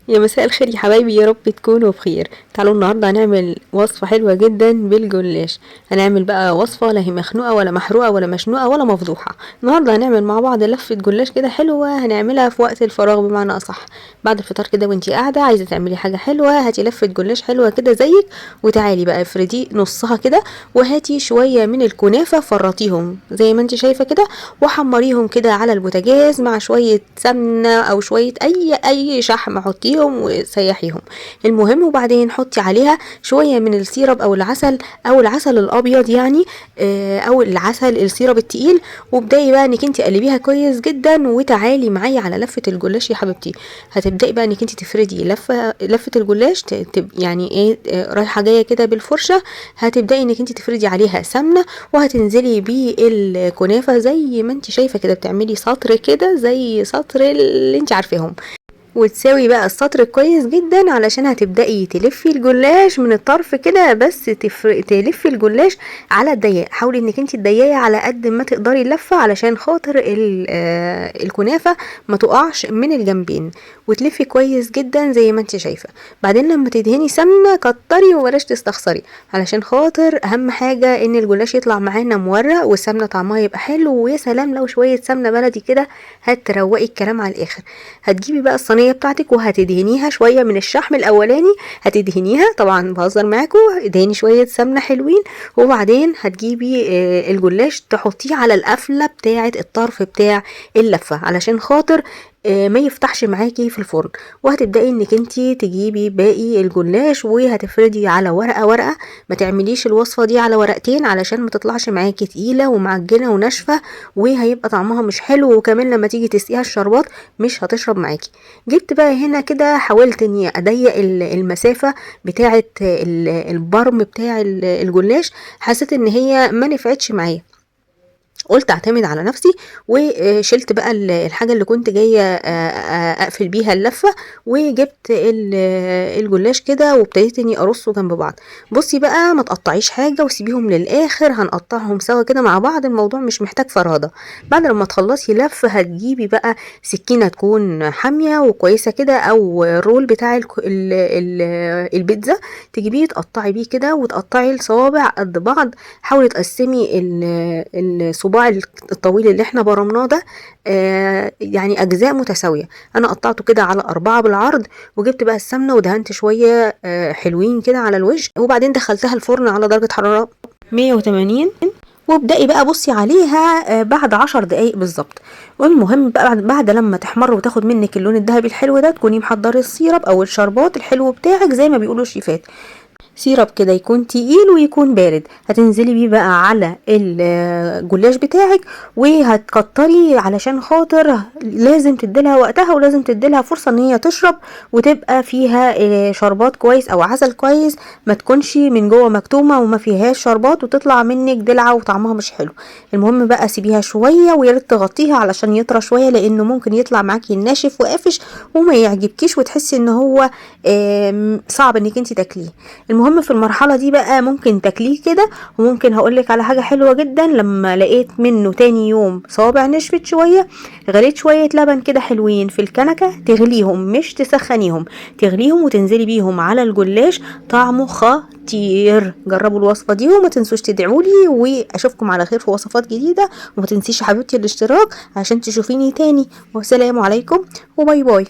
يا مساء الخير يا حبايبي، يا رب تكونوا بخير. تعالوا النهارده هنعمل وصفه حلوه جدا بالجلاش. هنعمل بقى وصفه لا هي مخنوقه ولا محروقه ولا مشنوقه ولا مفضوحه. النهارده هنعمل مع بعض لفه جلاش كده حلوه، هنعملها في وقت الفراغ بمعنى اصح. بعد الفطار كده وانتي قاعده عايزه تعملي حاجه حلوه، هاتي لفه جلاش حلوه كده زيك، وتعالي بقى افردي نصها كده، وهاتي شويه من الكنافه فرطيهم زي ما انتي شايفه كده، وحمريهم كده على البوتاجاز مع شويه سمنه او شويه اي شحم، حطيهم وسيحيهم. المهم وبعدين حطي عليها شويه من السيرب او العسل، او العسل الابيض يعني، او العسل السيرب التقيل. وابدأي بقى انك انت قلبيها كويس جدا، وتعالي معايا على لفه الجلاش يا حبيبتي. هتبدأي بقى انك انت تفردي لفه الجلاش، يعني ايه، رايحه جايه كده بالفرشه. هتبدأي انك انت تفردي عليها سمنه، وهتنزلي بالكنافه زي ما انت شايفه كده، بتعملي سطر كده زي سطر اللي انت عارفاهم، وتساوي بقى السطر كويس جدا علشان هتبدأي تلفي الجلاش من الطرف كده، بس تلفي الجلاش على الضيق. حاولي انك انت تضيقي على قد ما تقدري اللفه علشان خاطر الكنافه ما تقعش من الجنبين، وتلفي كويس جدا زي ما انت شايفه. بعدين لما تدهني سمنه كتري وبلاش تستخسري، علشان خاطر اهم حاجه ان الجلاش يطلع معانا مورق، والسمنه طعمها يبقى حلو. ويا سلام لو شويه سمنه بلدي كده هتروقي الكلام على الاخر. هتجيبي بقى الصينيه بتاعتك وهتدهنيها شويه من الشحم الاولاني، هتدهنيها طبعا بهزر معاكم، ادهني شويه سمنه حلوين. وبعدين هتجيبي الجلاش تحطيه على القفله بتاعه الطرف بتاع اللفه علشان خاطر ما يفتحش معاكي في الفرن. وهتبداي انك انتي تجيبي باقي الجلاش وهتفردي على ورقه ورقه. ما تعمليش الوصفه دي على ورقتين علشان ما تطلعش معاكي تقيله ومعجنه وناشفه، وهيبقى طعمها مش حلو، وكمان لما تيجي تسقيها الشربات مش هتشرب معاكي. جبت بقى هنا كده، حاولت اني اضيق المسافه بتاعه البرم بتاع الجلاش. حسيت ان هي ما نفعتش معايا، قلت اعتمد على نفسي، وشلت بقى الحاجه اللي كنت جايه اقفل بيها اللفه، وجبت الجلاش كده وابتديت اني ارصه جنب بعض. بصي بقى ما تقطعيش حاجه وسيبيهم للاخر، هنقطعهم سوا كده مع بعض، الموضوع مش محتاج فرهده. بعد لما تخلصي لف هتجيبي بقى سكينه تكون حاميه وكويسه كده، او الرول بتاع البيتزا، تجيبيه تقطعي بيه كده، وتقطعي الصوابع قد بعض. حاولي تقسمي الصباع الطويل اللي احنا برمناه ده يعني اجزاء متساويه. انا قطعته كده على 4 بالعرض، وجبت بقى السمنه ودهنت شويه حلوين كده على الوش، وبعدين دخلتها الفرن على درجه حراره 180. وابدأي بقى بصي عليها بعد 10 دقايق بالظبط. والمهم بقى بعد لما تحمر وتاخد منك اللون الذهبي الحلو ده، تكوني محضره السيرب او الشربات الحلو بتاعك زي ما بيقولوا الشيفات. سيرب كده يكون تقيل ويكون بارد، هتنزلي بيه بقى على الجلاش بتاعك، وهتكتري علشان خاطر لازم تديلها وقتها، ولازم تديلها فرصة ان هي تشرب وتبقى فيها شربات كويس او عسل كويس، ما تكونش من جوه مكتومة وما فيهاش شربات وتطلع منك دلعة وطعمها مش حلو. المهم بقى سيبيها شوية، ويا ريت تغطيها علشان يطرى شوية، لانه ممكن يطلع معاكي ناشف وقافش وما يعجبكيش، وتحسي ان هو صعب انك انت تاكليه. المهم في المرحله دي بقى ممكن تاكليه كده. وممكن هقولك على حاجه حلوه جدا، لما لقيت منه تاني يوم صوابع نشفت شويه، غليت شويه لبن كده حلوين في الكنكه، تغليهم مش تسخنيهم، تغليهم وتنزلي بيهم على الجلاش، طعمه خطير. جربوا الوصفه دي وما تنسوش تدعولي، واشوفكم على خير في وصفات جديده. وما تنسيش يا حبيبتي الاشتراك عشان تشوفيني تاني. والسلام عليكم وباي باي.